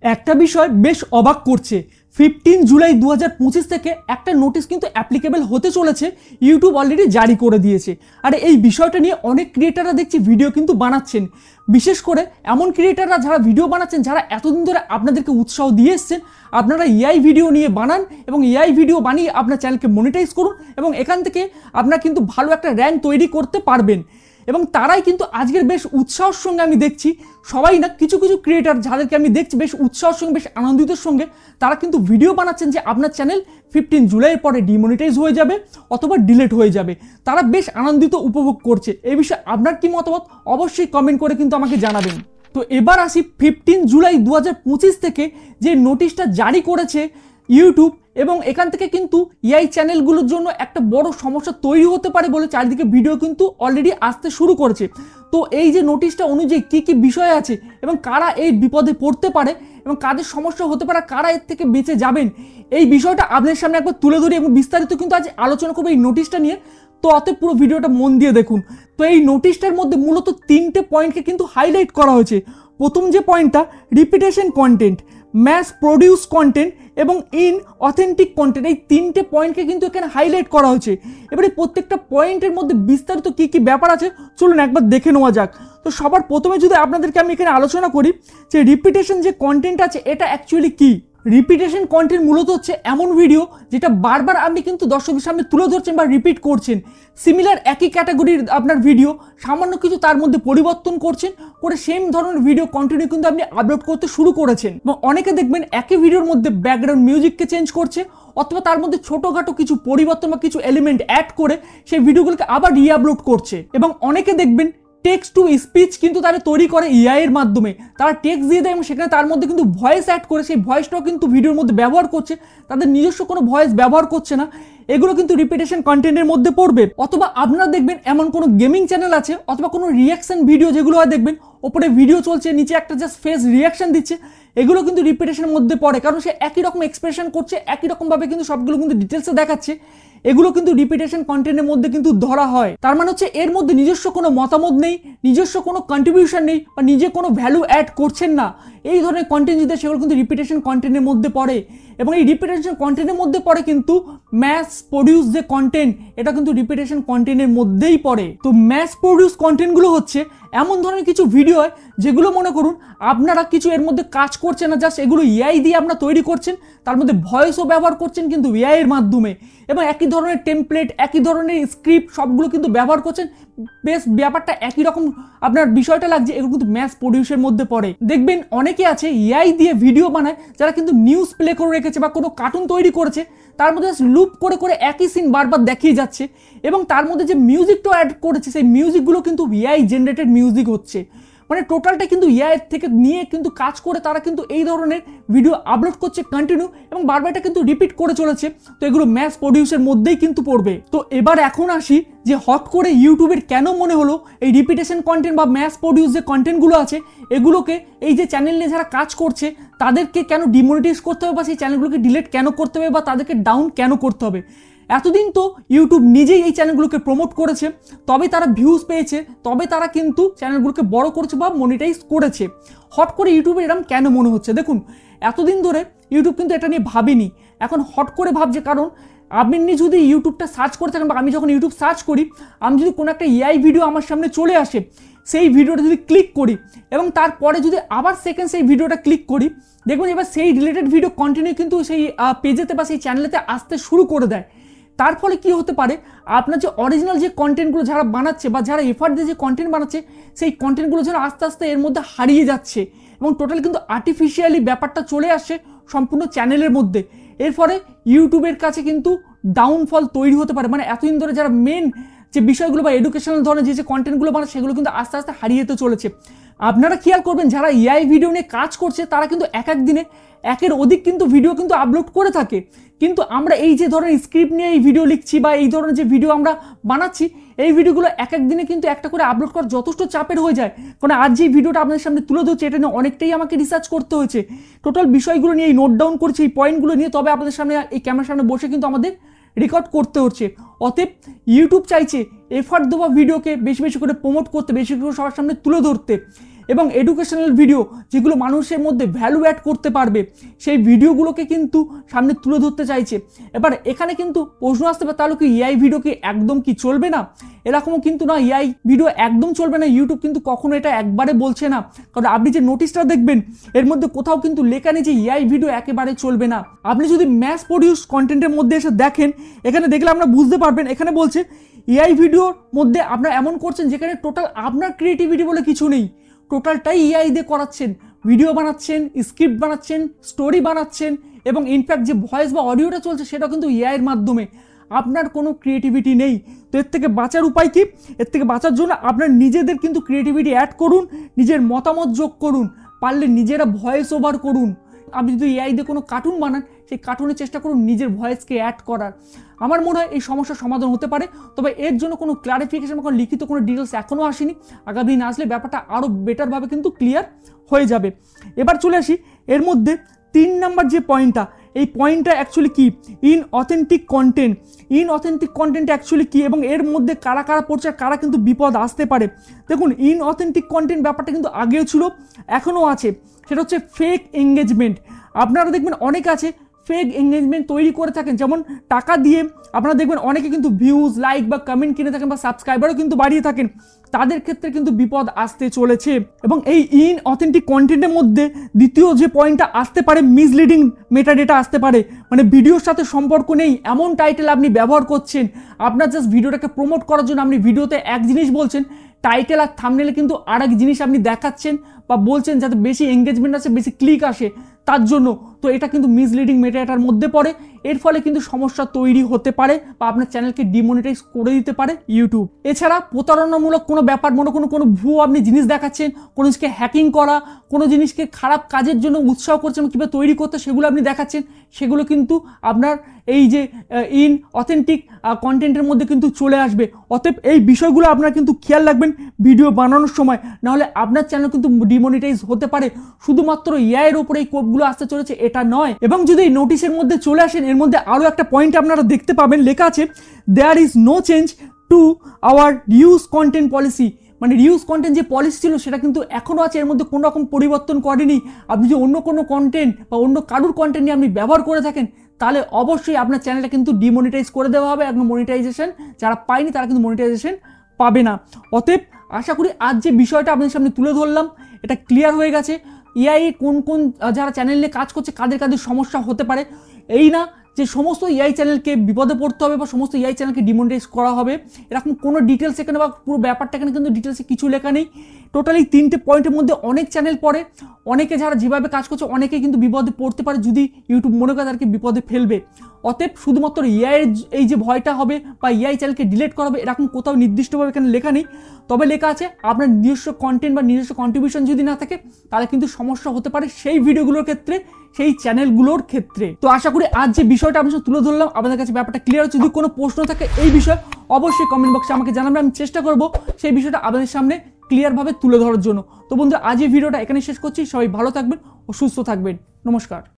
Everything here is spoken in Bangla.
একটা বিষয় বেশ অবাক করছে। 15 জুলাই 2025 থেকে একটা নোটিশ কিন্তু অ্যাপ্লিকেবল হতে চলেছে, ইউটিউব অলরেডি জারি করে দিয়েছে। আর এই বিষয়টা নিয়ে অনেক ক্রিয়েটাররা দেখছি ভিডিও কিন্তু বানাচ্ছেন, বিশেষ করে এমন ক্রিয়েটাররা যারা ভিডিও বানাচ্ছেন যারা এতদিন ধরে আপনাদেরকে উৎসাহ দিয়ে এসছেন আপনারা এআই ভিডিও নিয়ে বানান এবং এআই ভিডিও বানিয়ে আপনার চ্যানেলকে মনিটাইজ করুন এবং এখান থেকে আপনারা কিন্তু ভালো একটা র্যাঙ্ক তৈরি করতে পারবেন। এবং তারাই কিন্তু আজকের বেশ উৎসাহের সঙ্গে আমি দেখছি, সবাই না কিছু কিছু ক্রিয়েটার যাদেরকে আমি দেখছি বেশ উৎসাহের সঙ্গে বেশ আনন্দিতের সঙ্গে তারা কিন্তু ভিডিও বানাচ্ছেন যে আপনার চ্যানেল 15 জুলাইয়ের পরে ডিমনিটাইজ হয়ে যাবে অথবা ডিলিট হয়ে যাবে। তারা বেশ আনন্দিত উপভোগ করছে। এই বিষয়ে আপনার কি মতামত অবশ্যই কমেন্ট করে কিন্তু আমাকে জানাবেন। তো এবার আসি 15 জুলাই 2025 থেকে যে নোটিশটা জারি করেছে ইউটিউব, এবং এখান থেকে কিন্তু এআই চ্যানেলগুলোর জন্য একটা বড় সমস্যা তৈরি হতে পারে বলে চারিদিকে ভিডিও কিন্তু অলরেডি আসতে শুরু করেছে। তো এই যে নোটিশটা অনুযায়ী কি কি বিষয় আছে এবং কারা এই বিপদে পড়তে পারে এবং কাদের সমস্যা হতে পারে, কারা এর থেকে বেঁচে যাবেন, এই বিষয়টা আপনাদের সামনে একবার তুলে ধরি এবং বিস্তারিত কিন্তু আজ আলোচনা করবো এই নোটিশটা নিয়ে। তো অতএব পুরো ভিডিওটা মন দিয়ে দেখুন। তো এই নোটিশটার মধ্যে মূলত 3টে পয়েন্টকে কিন্তু হাইলাইট করা হয়েছে। প্রথম যে পয়েন্টটা, repetition content, mass produce content এবং ইন অথেন্টিক কন্টেন্ট, এই 3টে পয়েন্টকে কিন্তু এখানে হাইলাইট করা হয়েছে। এবারে প্রত্যেকটা পয়েন্টের মধ্যে বিস্তারিত কি কি ব্যাপার আছে চলুন একবার দেখে নেওয়া যাক। তো সবার প্রথমে যদি আপনাদেরকে আমি এখানে আলোচনা করি যে রিপিটেশন যে কন্টেন্ট আছে এটা অ্যাকচুয়ালি কি। রিপিটেশন কন্টেন্ট মূলত হচ্ছে এমন ভিডিও যেটা বারবার আপনি কিন্তু দর্শকের সামনে তুলে ধরছেন বা রিপিট করছেন, সিমিলার একই ক্যাটাগরির আপনার ভিডিও, সামান্য কিছু তার মধ্যে পরিবর্তন করছেন করে সেম ধরনের ভিডিও কন্টিনিউ কিন্তু আপনি আপলোড করতে শুরু করেছেন। এবং অনেকে দেখবেন একই ভিডিওর মধ্যে ব্যাকগ্রাউন্ড মিউজিককে চেঞ্জ করছে অথবা তার মধ্যে ছোটোখাটো কিছু পরিবর্তন বা কিছু এলিমেন্ট অ্যাড করে সেই ভিডিওগুলোকে আবার রিআপলোড করছে। এবং অনেকে দেখবেন টেক্সট টু স্পিচ কিন্তু তারা তৈরি করে এআই এর মাধ্যমে, তারা টেক্সট দিয়ে দেয় এবং সেখানে তার মধ্যে কিন্তু ভয়েস অ্যাড করে সেই ভয়েসটাও কিন্তু ভিডিওর মধ্যে ব্যবহার করছে, তাদের নিজস্ব কোনো ভয়েস ব্যবহার করছে না। এগুলো কিন্তু রিপিটেশন কন্টেন্টের মধ্যে পড়বে। অথবা আপনারা দেখবেন এমন কোনো গেমিং চ্যানেল আছে অথবা কোনো রিয়াকশন ভিডিও যেগুলো হয় দেখবেন ওপরে ভিডিও চলছে নিচে একটা জাস্ট ফেস রিয়াকশন দিচ্ছে, এগুলো কিন্তু রিপিটেশনের মধ্যে পড়ে, কারণ সে একই রকম এক্সপ্রেশন করছে, একই রকমভাবে কিন্তু সবগুলো কিন্তু ডিটেলসে দেখাচ্ছে। এগুলো কিন্তু রিপিটেশন কন্টেন্টের মধ্যে কিন্তু ধরা হয়। তার মানে হচ্ছে এর মধ্যে নিজস্ব কোনো মতামত নেই, নিজস্ব কোনো কন্ট্রিবিউশন নেই বা নিজে কোনো ভ্যালু অ্যাড করছেন না। এই ধরনের কন্টেন্ট যেটা সেগুলো কিন্তু রিপিটেশন কন্টেন্টের মধ্যে পড়ে। এবং এই রিপিটেশন কন্টেন্টের মধ্যে পড়ে কিন্তু ম্যাস প্রডিউস যে কন্টেন্ট, এটা কিন্তু রিপিটেশন কন্টেন্টের মধ্যেই পড়ে। তো ম্যাস প্রডিউস কন্টেন্টগুলো হচ্ছে এমন ধরনের কিছু ভিডিও হয় যেগুলো মনে করুন আপনারা কিছু এর মধ্যে কাজ করছেন না, জাস্ট এগুলো এআই দিয়ে আপনারা তৈরি করছেন, তার মধ্যে ভয়েসও ব্যবহার করছেন কিন্তু এআই এর মাধ্যমে, এবং একই ধরনের টেমপ্লেট একই ধরনের স্ক্রিপ্ট সবগুলো কিন্তু ব্যবহার করছেন, বেশ ব্যাপারটা একই রকম আপনার বিষয়টা লাগছে, এগুলো কিন্তু ম্যাস প্রডিউসের মধ্যে পড়ে। দেখবেন অনেকে আছে এআই দিয়ে ভিডিও বানায় যারা কিন্তু নিউজ প্লে করে রেখেছে বা কোনো কার্টুন তৈরি করেছে, তার মধ্যে লুপ করে করে একই সিন বারবার দেখিয়ে যাচ্ছে এবং তার মধ্যে যে মিউজিকটাও অ্যাড করেছে সেই মিউজিকগুলো কিন্তু এআই জেনারেটেড মিউজিক হচ্ছে। মানে টোটালটা কিন্তু এআই থেকে নিয়ে কিন্তু কাজ করে তারা কিন্তু এই ধরনের ভিডিও আপলোড করছে কন্টিনিউ এবং বারবার এটা কিন্তু রিপিট করে চলেছে। তো এগুলো ম্যাস প্রডিউসের মধ্যেই কিন্তু পড়বে। তো এবার এখন আসি যে হট করে ইউটিউবের কেন মনে হলো এই রিপিটেশন কন্টেন্ট বা ম্যাস প্রডিউস যে কন্টেন্টগুলো আছে এগুলোকে এই যে চ্যানেল নিয়ে যারা কাজ করছে তাদেরকে কেন ডিমনিটাইজ করতে হবে বা সেই চ্যানেলগুলোকে ডিলিট কেন করতে হবে বা তাদেরকে ডাউন কেন করতে হবে। এতদিন তো ইউটিউব নিজেই এই চ্যানেলগুলোকে প্রমোট করেছে, তবে তারা ভিউজ পেয়েছে, তবে তারা কিন্তু চ্যানেলগুলোকে বড় করেছে বা মনিটাইজ করেছে। হট করে ইউটিউবে এরকম কেন মনে হচ্ছে? দেখুন এতদিন ধরে ইউটিউব কিন্তু এটা নিয়ে ভাবেনি, এখন হট করে ভাবছে। কারণ আপনি যদি ইউটিউবটা সার্চ করে থাকেন বা আমি যখন ইউটিউব সার্চ করি, আমি যদি কোনো একটা এআই ভিডিও আমার সামনে চলে আসে, সেই ভিডিওটা যদি ক্লিক করি এবং তারপরে যদি আবার সেকেন্ড সেই ভিডিওটা ক্লিক করি, দেখবেন এবার সেই রিলেটেড ভিডিও কন্টিনিউ কিন্তু সেই পেজেতে বা সেই চ্যানেলেতে আসতে শুরু করে দেয়। তার ফলে কি হতে পারে, আপনার যে অরিজিনাল যে কন্টেন্টগুলো যারা বানাচ্ছে বা যারা এফার্ট দিয়ে যে কন্টেন্ট বানাচ্ছে সেই কন্টেন্টগুলো যেন আস্তে আস্তে এর মধ্যে হারিয়ে যাচ্ছে এবং টোটাল কিন্তু আর্টিফিশিয়ালি ব্যাপারটা চলে আসছে সম্পূর্ণ চ্যানেলের মধ্যে। এর ফলে ইউটিউবের কাছে কিন্তু ডাউনফল তৈরি হতে পারে। মানে এতদিন ধরে যারা মেন যে বিষয়গুলো বা এডুকেশনাল ধরনের যে কন্টেন্টগুলো বানায় সেগুলো কিন্তু আস্তে আস্তে হারিয়ে যেতে চলেছে। আপনারা খেয়াল করবেন যারা এআই ভিডিও নিয়ে কাজ করছে তারা কিন্তু এক এক দিনে একের অধিক কিন্তু ভিডিও কিন্তু আপলোড করে থাকে, কিন্তু আমরা এই যে ধরনের স্ক্রিপ্ট নিয়ে এই ভিডিও লিখছি বা এই ধরনের যে ভিডিও আমরা বানাচ্ছি এই ভিডিওগুলো এক এক দিনে কিন্তু একটা করে আপলোড করা যথেষ্ট চাপের হয়ে যায়। কারণ আজ যে ভিডিওটা আপনাদের সামনে তুলে ধরছে এটা নিয়ে অনেকটাই আমাকে রিসার্চ করতে হয়েছে, টোটাল বিষয়গুলো নিয়ে নোট ডাউন করছি, এই পয়েন্টগুলো নিয়ে তবে আপনাদের সামনে এই ক্যামেরার সামনে বসে কিন্তু আমাদের রেকর্ড করতে হচ্ছে। অতএব ইউটিউব চাইছে এফার্ট দেওয়া ভিডিওকে বেশি বেশি করে প্রমোট করতে, বেশি করে সবার সামনে তুলে ধরতে এবং এডুকেশনাল ভিডিও যেগুলো মানুষের মধ্যে ভ্যালু অ্যাড করতে পারবে সেই ভিডিওগুলোকে কিন্তু সামনে তুলে ধরতে চাইছে। এবার এখানে কিন্তু প্রশ্ন আসতে পারে, তাহলে কি এআই ভিডিও কি একদম কি চলবে না? এরকমও কিন্তু না, এআই ভিডিও একদম চলবে না ইউটিউব কিন্তু কখনো এটা একবারে বলছে না। কারণ আপনি যে নোটিশটা দেখবেন এর মধ্যে কোথাও কিন্তু লেখা নেই যে এআই ভিডিও একেবারে চলবে না। আপনি যদি ম্যাস প্রডিউস কন্টেন্টের মধ্যে এসে দেখেন, এখানে দেখলে আমরা বুঝতে পারবেন, এখানে বলছে এআই ভিডিওর মধ্যে আপনারা এমন করছেন যেখানে টোটাল আপনার ক্রিয়েটিভিটি বলে কিছু নেই, টোটালটাই এআই দিয়ে করাচ্ছেন, ভিডিও বানাচ্ছেন, স্ক্রিপ্ট বানাচ্ছেন, স্টোরি বানাচ্ছেন, এবং ইনফ্যাক্ট যে ভয়েস বা অডিওটা চলছে সেটা কিন্তু এআইয়ের মাধ্যমে। আপনার কোনো ক্রিয়েটিভিটি নেই। তো এর থেকে বাঁচার উপায় কি? এর থেকে বাঁচার জন্য আপনার নিজেদের কিন্তু ক্রিয়েটিভিটি অ্যাড করুন, নিজের মতামত যোগ করুন, পারলে নিজেরা ভয়েস ওভার করুন। আপনি যদি এআই দিয়ে কোনো কার্টুন বানান, সেই কার্টুনের চেষ্টা করুন নিজের ভয়েসকে অ্যাড করার। আমার মনে হয় এই সমস্যার সমাধান হতে পারে। তবে এর জন্য কোনো ক্লারিফিকেশন বা কোনো লিখিত কোনো ডিটেলস এখনও আসেনি, আগামী দিন আসলে ব্যাপারটা আরও বেটারভাবে কিন্তু ক্লিয়ার হয়ে যাবে। এবার চলে আসি এর মধ্যে 3 নাম্বার যে পয়েন্টটা, এই পয়েন্টটা অ্যাকচুয়ালি কি, ইনঅথেন্টিক কন্টেন্ট। ইনঅথেন্টিক কন্টেন্ট অ্যাকচুয়ালি কি এবং এর মধ্যে কারা কারা পড়ছে, কারা কিন্তু বিপদ আসতে পারে। দেখুন, ইনঅথেন্টিক কন্টেন্ট ব্যাপারটা কিন্তু আগেও ছিল, এখনও আছে। সেটা হচ্ছে ফেক এঙ্গেজমেন্ট। আপনারা দেখবেন অনেক আছে ফেক এঙ্গেজমেন্ট তৈরি করে থাকেন, যেমন টাকা দিয়ে আপনারা দেখবেন অনেকে কিন্তু ভিউজ, লাইক বা কমেন্ট কিনে থাকেন বা সাবস্ক্রাইবারও কিন্তু বাড়িয়ে থাকেন। তাদের ক্ষেত্রে কিন্তু বিপদ আসতে চলেছে। এবং এই ইনঅথেন্টিক কন্টেন্টের মধ্যে দ্বিতীয় যে পয়েন্টটা আসতে পারে, মিসলিডিং মেটাডেটা আসতে পারে। মানে ভিডিওর সাথে সম্পর্ক নেই এমন টাইটেল আপনি ব্যবহার করছেন, আপনার জাস্ট ভিডিওটাকে প্রমোট করার জন্য আপনি ভিডিওতে এক জিনিস বলছেন, টাইটেল আর থাম্বনেলে কিন্তু আর এক জিনিস আপনি দেখাচ্ছেন বা বলছেন যাতে বেশি এঙ্গেজমেন্ট আসে, বেশি ক্লিক আসে তার জন্য। তো এটা কিন্তু মিসলিডিং মেটাডেটার মধ্যে পড়ে। এর ফলে কিন্তু সমস্যা তৈরি হতে পারে বা আপনার চ্যানেলকে ডিমনিটাইজ করে দিতে পারে ইউটিউব। এছাড়া প্রতারণামূলক কোনো ব্যাপার, কোনো ভুয়ো আপনি জিনিস দেখাচ্ছেন, কোনো জিনিসকে হ্যাকিং করা, কোনো জিনিসকে খারাপ কাজের জন্য উৎসাহ করছেন কীভাবে তৈরি করতে সেগুলো আপনি দেখাচ্ছেন, সেগুলো কিন্তু আপনার এই যে ইনঅথেন্টিক কন্টেন্টের মধ্যে কিন্তু চলে আসবে। অতএব এই বিষয়গুলো আপনারা কিন্তু খেয়াল রাখবেন ভিডিও বানানোর সময়, নাহলে আপনার চ্যানেল কিন্তু ডিমনিটাইজ হতে পারে। শুধুমাত্র এআইয়ের ওপরে এই কোডগুলো আসতে চলেছে এটা নয়। এবং যদি এই নোটিশের মধ্যে চলে আসেন, এর মধ্যে আরও একটা পয়েন্ট আপনারা দেখতে পাবেন, লেখা আছে there is no change to our reuse content policy. মানে রিউজ কন্টেন্ট যে পলিসি ছিল সেটা কিন্তু এখনও আছে, এর মধ্যে কোনো রকম পরিবর্তন করেনি। আপনি যদি অন্য কোনো কন্টেন্ট বা অন্য কারুর কন্টেন্ট নিয়ে আপনি ব্যবহার করে থাকেন, তাহলে অবশ্যই আপনার চ্যানেলটা কিন্তু ডিমনিটাইজ করে দেওয়া হবে। একদম মনিটাইজেশন যারা পায়নি তারা কিন্তু মনিটাইজেশন পাবে না। অতএব আশা করি আজ যে বিষয়টা আপনাদের সামনে তুলে ধরলাম এটা ক্লিয়ার হয়ে গেছে। এআই কোন কোন যারা চ্যানেল নিয়ে কাজ করছে কাদের কাদের সমস্যা হতে পারে, এই না যে সমস্ত এআই চ্যানেলকে বিপদে পড়তে হবে বা সমস্ত এআই চ্যানেলকে ডিমনিটাইজ করা হবে, এরকম কোনো ডিটেলস এখানে বা পুরো ব্যাপারটা এখানে কিন্তু ডিটেলসে কিছু লেখা নেই। টোটালি 3টে পয়েন্টের মধ্যে অনেক চ্যানেল পড়ে, অনেকে যারা যেভাবে কাজ করছে অনেকে কিন্তু বিপদে পড়তে পারে যদি ইউটিউব মনে করে তাদেরকে বিপদে ফেলবে। অতএব শুধুমাত্র এআইয়ের এই যে ভয়টা হবে বা এআই চ্যানেলকে ডিলিট করা হবে এরকম কোথাও নির্দিষ্টভাবে এখানে লেখা নেই। তবে লেখা আছে আপনার নিজস্ব কন্টেন্ট বা নিজস্ব কন্ট্রিবিউশন যদি না থাকে তাহলে কিন্তু সমস্যা হতে পারে সেই ভিডিওগুলোর ক্ষেত্রে, সেই চ্যানেলগুলোর ক্ষেত্রে। তো আশা করি আজ যে বিষয়টা আপনার সাথে তুলে ধরলাম আপনাদের কাছে ব্যাপারটা ক্লিয়ার হচ্ছে। যদি কোনো প্রশ্ন থাকে এই বিষয়ে অবশ্যই কমেন্ট বক্সে আমাকে জানাবেন, আমি চেষ্টা করব সেই বিষয়টা আপনাদের সামনে ক্লিয়ারভাবে তুলে ধরার জন্য। তো বন্ধুরা আজ এই ভিডিওটা এখানে শেষ করছি। সবাই ভালো থাকবেন ও সুস্থ থাকবেন। নমস্কার।